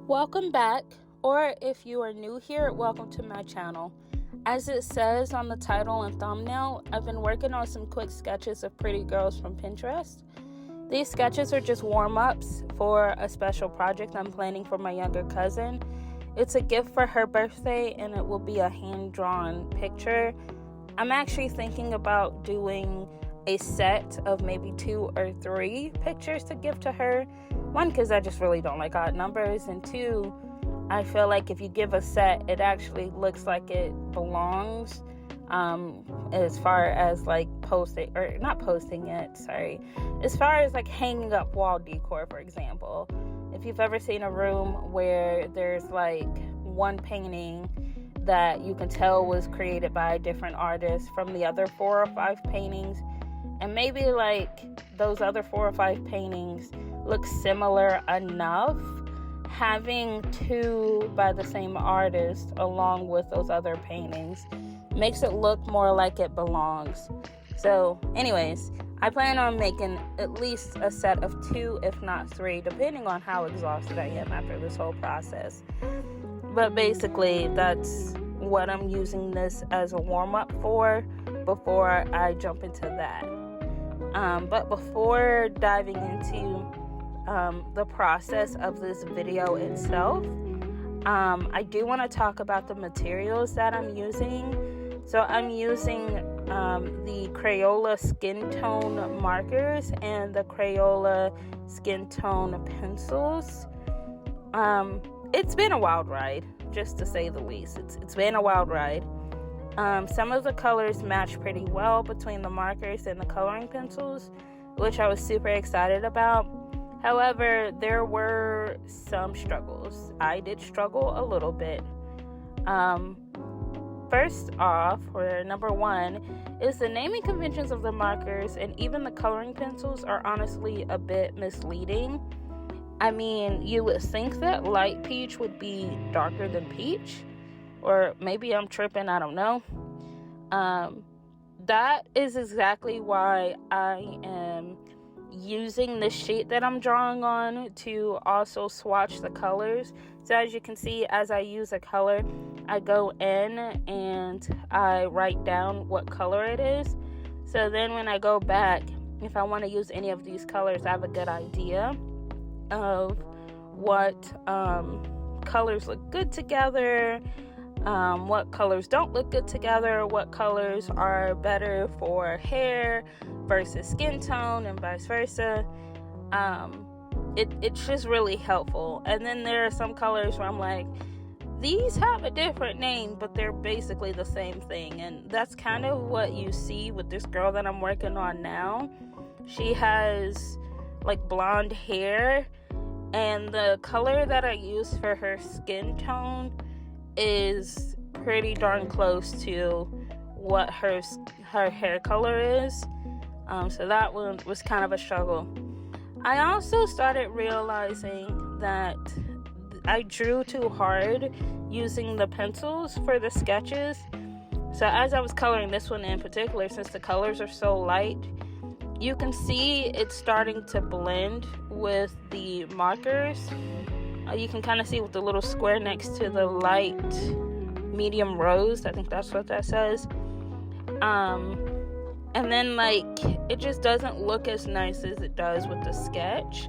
Welcome back, or if you are new here, welcome to my channel. As it says on the title and thumbnail, I've been working on some quick sketches of pretty girls from Pinterest. These sketches are just warm-ups for a special project I'm planning for my younger cousin. It's a gift for her birthday, and it will be a hand-drawn picture. I'm actually thinking about doing a set of maybe 2 or 3 pictures to give to her. 1, because I just really don't like odd numbers, and 2, I feel like if you give a set, it actually looks like it belongs, as far as like as far as like hanging up wall decor, for example. If you've ever seen a room where there's like one painting that you can tell was created by a different artist from the other 4 or 5 paintings, and maybe like those other 4 or 5 paintings look similar enough, having 2 by the same artist along with those other paintings makes it look more like it belongs. So anyways, I plan on making at least a set of 2, if not 3, depending on how exhausted I am after this whole process. But basically, that's what I'm using this as a warm-up for before I jump into that. But before diving into the process of this video itself, I do want to talk about the materials that I'm using. So I'm using the Crayola skin tone markers and the Crayola skin tone pencils. It's been a wild ride, just to say the least. It's been a wild ride. Some of the colors match pretty well between the markers and the coloring pencils, which I was super excited about. However, there were some struggles. I did struggle a little bit. First off, or number 1, is the naming conventions of the markers and even the coloring pencils are honestly a bit misleading. I mean, you would think that light peach would be darker than peach, or maybe I'm tripping, I don't know. That is exactly why I am using the sheet that I'm drawing on to also swatch the colors. So as you can see, as I use a color, I go in and I write down what color it is. So then when I go back, if I want to use any of these colors, I have a good idea of what colors look good together, what colors don't look good together, what colors are better for hair versus skin tone, and vice versa. It's just really helpful. And then there are some colors where I'm like, these have a different name, but they're basically the same thing. And that's kind of what you see with this girl that I'm working on now. She has like blonde hair, and the color that I use for her skin tone is pretty darn close to what her hair color is. So that one was kind of a struggle. I also started realizing that I drew too hard using the pencils for the sketches. So as I was coloring this one in particular, since the colors are so light, you can see it's starting to blend with the markers. You can kind of see with the little square next to the light medium rose. I think that's what that says. And then like it just doesn't look as nice as it does with the sketch.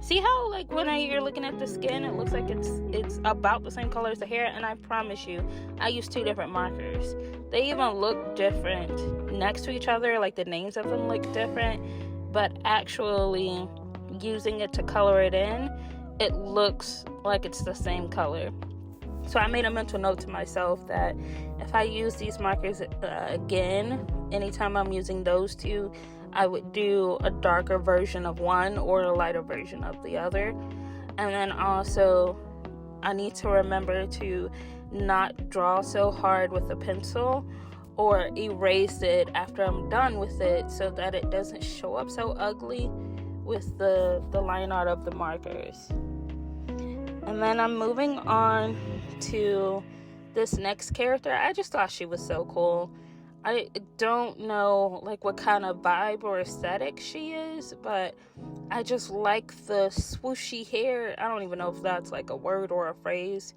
See how like when you're looking at the skin, it looks like it's about the same color as the hair. And I promise you, I used 2 different markers. They even look different next to each other. Like the names of them look different, but actually using it to color it in, it looks like it's the same color. So I made a mental note to myself that if I use these markers again, anytime I'm using those 2, I would do a darker version of one or a lighter version of the other. And then also, I need to remember to not draw so hard with a pencil or erase it after I'm done with it, so that it doesn't show up so ugly with the line art of the markers. And then I'm moving on to this next character. I just thought she was so cool. I don't know like what kind of vibe or aesthetic she is, but I just like the swooshy hair. I don't even know if that's like a word or a phrase.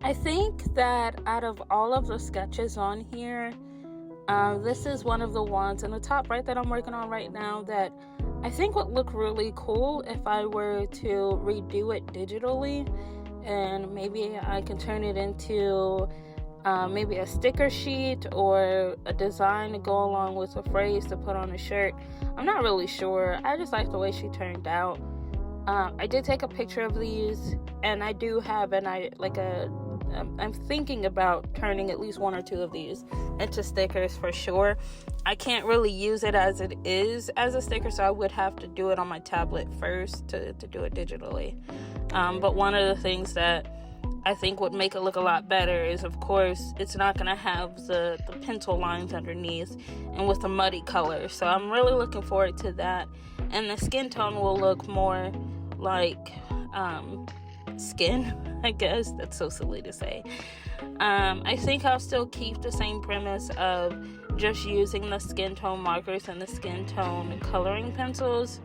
I think that out of all of the sketches on here, this is one of the ones in the top right that I'm working on right now that I think would look really cool if I were to redo it digitally. And maybe I can turn it into maybe a sticker sheet or a design to go along with a phrase to put on a shirt. I'm not really sure. I just like the way she turned out. I did take a picture of these, and I do have I'm thinking about turning at least one or two of these into stickers for sure. I can't really use it as it is as a sticker, so I would have to do it on my tablet first to do it digitally. But one of the things that I think would make it look a lot better is, of course, it's not going to have the pencil lines underneath and with the muddy color. So I'm really looking forward to that. And the skin tone will look more like skin, I guess. That's so silly to say. I think I'll still keep the same premise of just using the skin tone markers and the skin tone coloring pencils.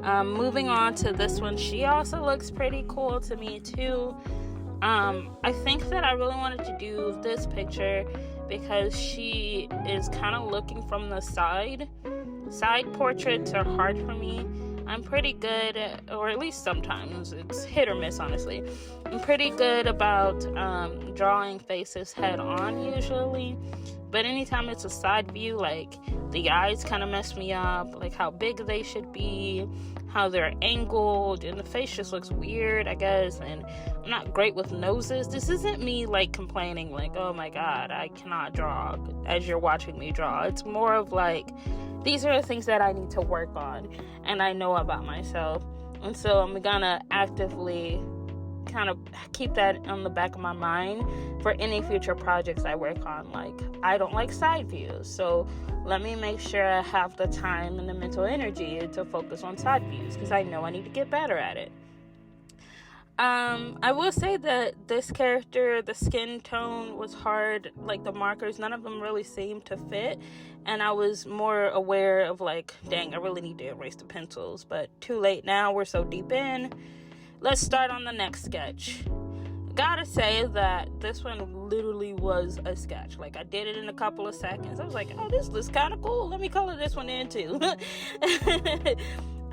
Moving on to this one, she also looks pretty cool to me too. I think that I really wanted to do this picture because she is kind of looking from the side. Side portraits are hard for me. I'm pretty good, or at least sometimes, it's hit or miss, honestly. I'm pretty good about drawing faces head on usually. But anytime it's a side view, like the eyes kind of mess me up, like how big they should be, how they're angled, and the face just looks weird, I guess. And I'm not great with noses. This isn't me like complaining, like, oh my god, I cannot draw as you're watching me draw. It's more of like, these are the things that I need to work on, and I know about myself. And so I'm gonna actively kind of keep that on the back of my mind for any future projects I work on. Like, I don't like side views, so let me make sure I have the time and the mental energy to focus on side views, because I know I need to get better at it. I will say that this character, the skin tone was hard, like the markers, none of them really seemed to fit, and I was more aware of like, dang, I really need to erase the pencils, but too late now, we're so deep in. Let's start on the next sketch. Gotta say that this one literally was a sketch. Like, I did it in a couple of seconds. I was like, oh, this looks kind of cool. Let me color this one in too.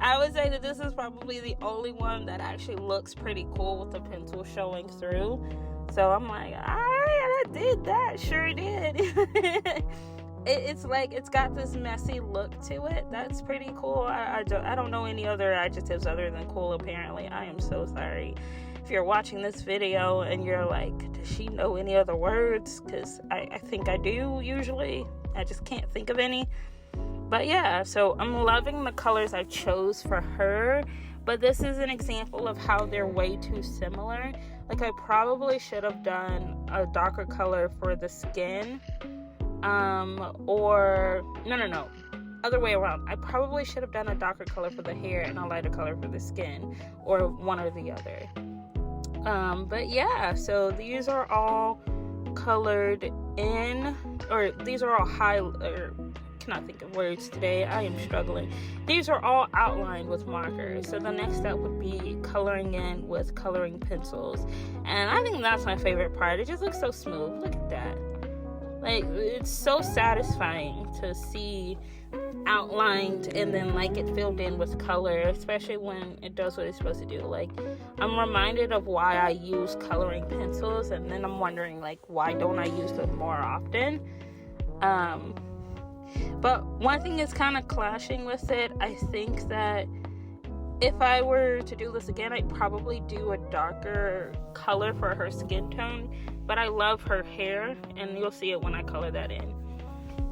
I would say that this is probably the only one that actually looks pretty cool with the pencil showing through. So I'm like, all right, I did that. Sure did. It's like, it's got this messy look to it. That's pretty cool. I don't know any other adjectives other than cool, apparently. I am so sorry if you're watching this video and you're like, does she know any other words? Because I think I do usually. I just can't think of any. But yeah, so I'm loving the colors I chose for her. But this is an example of how they're way too similar. Like, I probably should have done a darker color for the skin. Or no, other way around. I probably should have done a darker color for the hair and a lighter color for the skin, or one or the other. But yeah, so these are all colored in, or these are all cannot think of words today. I am struggling. These are all outlined with markers. So the next step would be coloring in with coloring pencils. And I think that's my favorite part. It just looks so smooth. Look at that. Like, it's so satisfying to see outlined and then like it filled in with color, especially when it does what it's supposed to do. Like, I'm reminded of why I use coloring pencils, and then I'm wondering, like, why don't I use them more often? But one thing is kind of clashing with it. I think that if I were to do this again, I'd probably do a darker color for her skin tone, but I love her hair, and you'll see it when I color that in.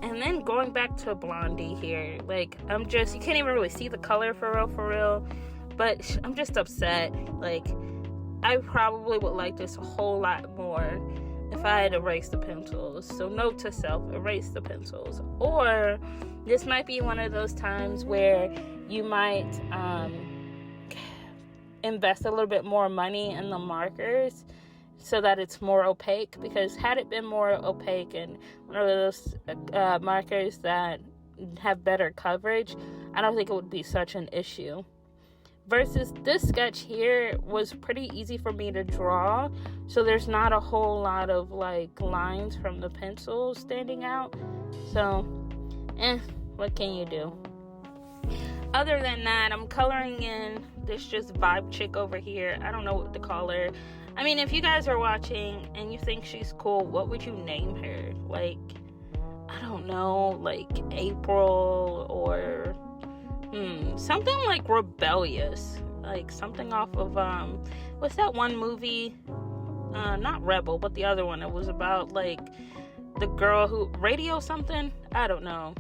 And then going back to Blondie here, like, you can't even really see the color for real, but I'm just upset. Like, I probably would like this a whole lot more if I had erased the pencils. So note to self, erase the pencils. Or this might be one of those times where you might invest a little bit more money in the markers so that it's more opaque, because had it been more opaque and one of those markers that have better coverage, I don't think it would be such an issue. Versus this sketch here was pretty easy for me to draw, so there's not a whole lot of like lines from the pencil standing out. So, what can you do? Other than that, I'm coloring in this just vibe chick over here. I don't know what to call her. I mean, if you guys are watching and you think she's cool, what would you name her? Like, I don't know, like April, or something like rebellious, like something off of what's that one movie, not Rebel, but the other one. It was about like the girl who radio something, I don't know.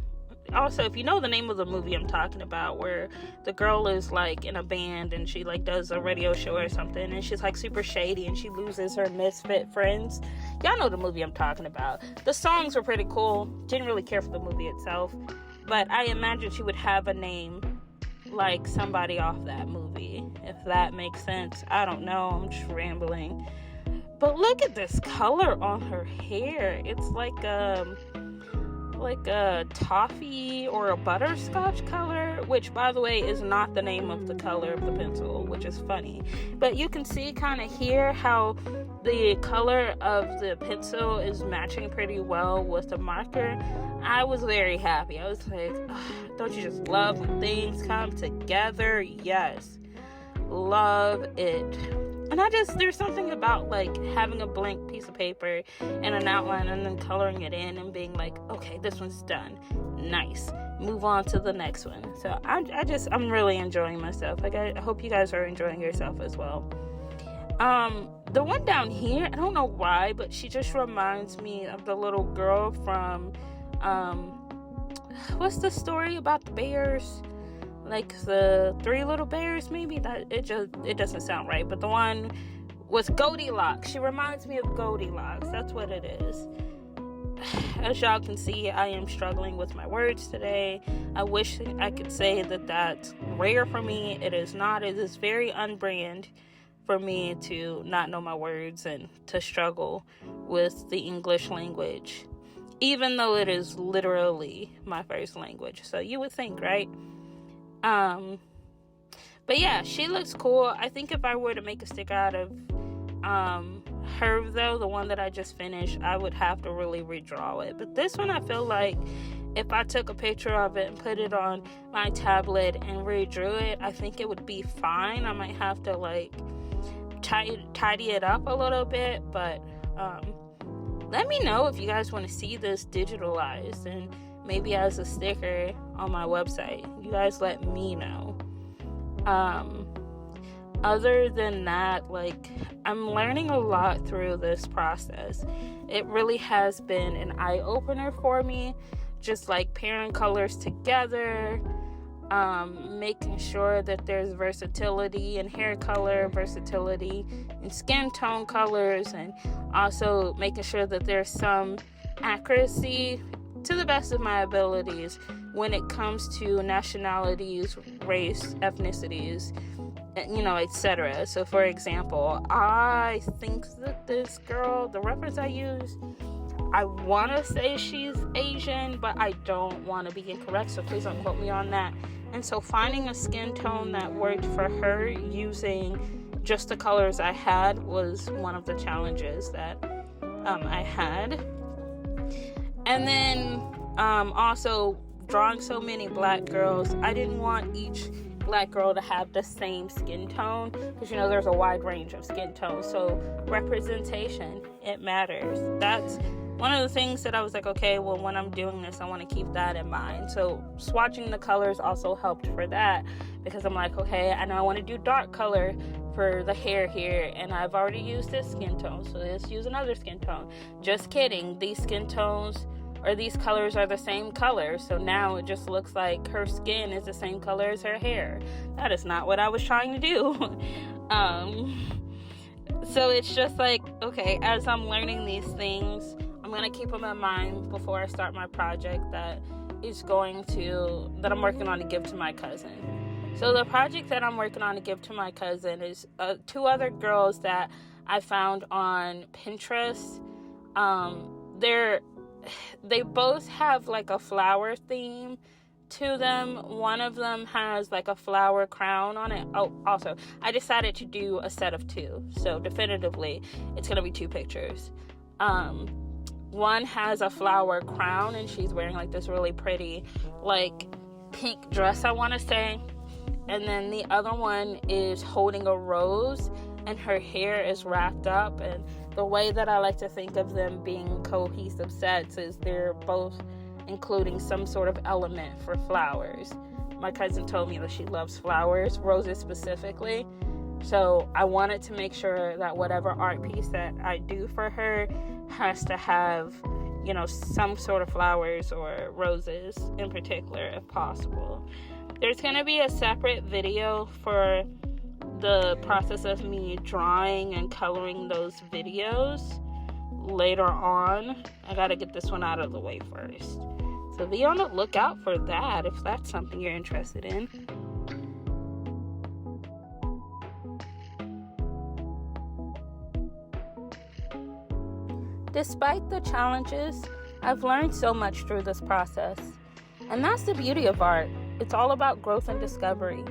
Also, if you know the name of the movie I'm talking about, where the girl is like in a band and she like does a radio show or something, and she's like super shady and she loses her misfit friends. Y'all know the movie I'm talking about. The songs were pretty cool. Didn't really care for the movie itself, but I imagine she would have a name like somebody off that movie, if that makes sense. I don't know, I'm just rambling. But look at this color on her hair. It's like a toffee or a butterscotch color, which by the way is not the name of the color of the pencil, which is funny. But you can see kind of here how the color of the pencil is matching pretty well with the marker. I was very happy. I was like, don't you just love when things come together? Yes, love it. And there's something about like having a blank piece of paper and an outline and then coloring it in and being like, okay, this one's done. Nice. Move on to the next one. So I'm really enjoying myself. Like, I hope you guys are enjoying yourself as well. The one down here, I don't know why, but she just reminds me of the little girl from, what's the story about the bears? Like the Three Little Bears, maybe? It doesn't sound right, but the one was Goldilocks. She reminds me of Goldilocks. That's what it is. As y'all can see, I am struggling with my words today. I wish I could say that that's rare for me. It is not. It is very unbrand for me to not know my words and to struggle with the English language, even though it is literally my first language. So you would think, right? But yeah, she looks cool. I think if I were to make a sticker out of her though, the one that I just finished, I would have to really redraw it. But this one, I feel like if I took a picture of it and put it on my tablet and redrew it, I think it would be fine. I might have to like tidy it up a little bit, but let me know if you guys want to see this digitalized and maybe as a sticker on my website. You guys let me know. Other than that, like, I'm learning a lot through this process. It really has been an eye-opener for me, just like pairing colors together, making sure that there's versatility in hair color, versatility in skin tone colors, and also making sure that there's some accuracy to the best of my abilities when it comes to nationalities, race, ethnicities, etc. So for example, I think that this girl, the reference I use, I want to say she's Asian, but I don't want to be incorrect, so please don't quote me on that. And so finding a skin tone that worked for her using just the colors I had was one of the challenges that I had. And then also drawing so many black girls, I didn't want each black girl to have the same skin tone, because there's a wide range of skin tones, so representation, it matters. That's one of the things that I was like, okay, well, when I'm doing this, I want to keep that in mind. So swatching the colors also helped for that, because I'm like, okay, I know I want to do dark color for the hair here, and I've already used this skin tone, so let's use another skin tone. Just kidding, these skin tones or these colors are the same color, so now it just looks like her skin is the same color as her hair. That is not what I was trying to do. So it's just like, okay, as I'm learning these things, I'm going to keep them in mind before I start my project that I'm working on to give to my cousin. So the project that I'm working on to give to my cousin is 2 other girls that I found on Pinterest. They both have like a flower theme to them. One of them has like a flower crown on it. Oh, also, I decided to do a set of 2. So definitively, it's going to be 2 pictures. One has a flower crown, and she's wearing like this really pretty, like, pink dress, I want to say. And then the other one is holding a rose, and her hair is wrapped up. And the way that I like to think of them being cohesive sets is they're both including some sort of element for flowers. My cousin told me that she loves flowers, roses specifically. So I wanted to make sure that whatever art piece that I do for her has to have, you know, some sort of flowers or roses in particular, if possible. There's going to be a separate video for the process of me drawing and coloring those videos later on. I got to get this one out of the way first. So be on the lookout for that if that's something you're interested in. Despite the challenges, I've learned so much through this process. And that's the beauty of art. It's all about growth and discovery.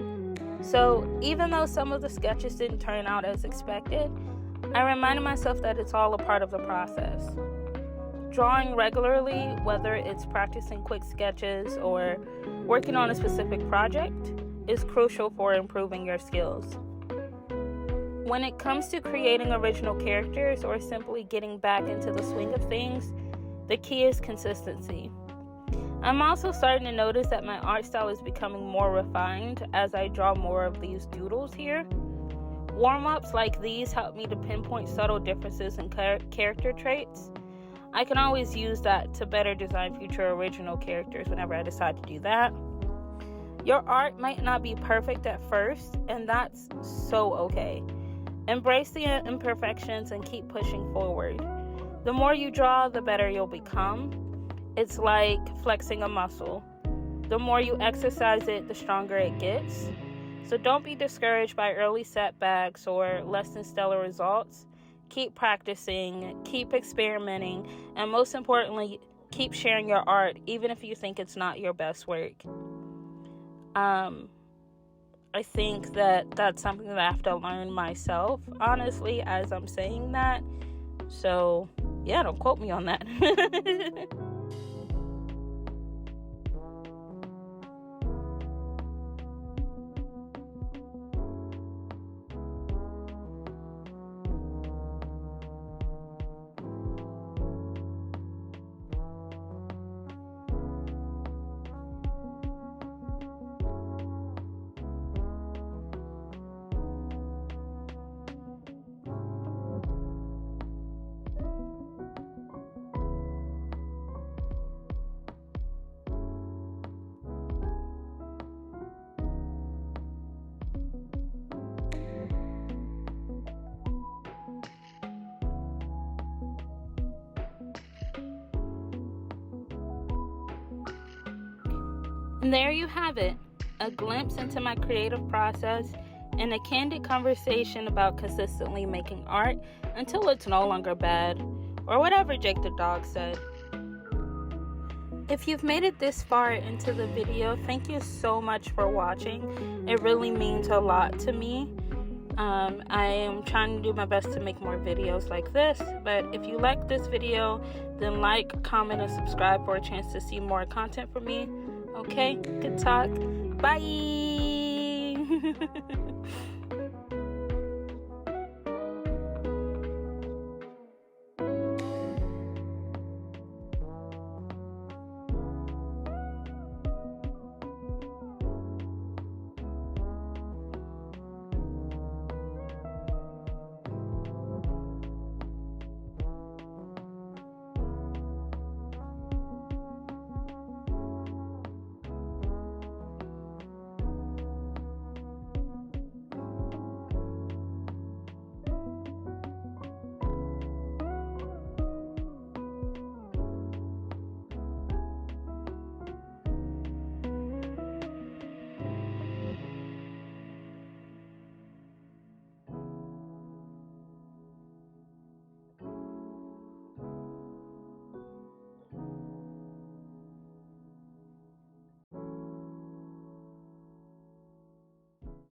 So even though some of the sketches didn't turn out as expected, I reminded myself that it's all a part of the process. Drawing regularly, whether it's practicing quick sketches or working on a specific project, is crucial for improving your skills. When it comes to creating original characters or simply getting back into the swing of things, the key is consistency. I'm also starting to notice that my art style is becoming more refined as I draw more of these doodles here. Warm-ups like these help me to pinpoint subtle differences in character traits. I can always use that to better design future original characters whenever I decide to do that. Your art might not be perfect at first, and that's so okay. Embrace the imperfections and keep pushing forward. The more you draw, the better you'll become. It's like flexing a muscle. The more you exercise it, the stronger it gets. So don't be discouraged by early setbacks or less than stellar results. Keep practicing, keep experimenting, and most importantly, keep sharing your art, even if you think it's not your best work. I think that that's something that I have to learn myself, honestly, as I'm saying that. So, yeah, don't quote me on that. And there you have it, a glimpse into my creative process and a candid conversation about consistently making art until it's no longer bad, or whatever Jake the dog said. If you've made it this far into the video, thank you so much for watching. It really means a lot to me. I am trying to do my best to make more videos like this, but if you like this video, then like, comment, and subscribe for a chance to see more content from me. Okay, good talk. Bye.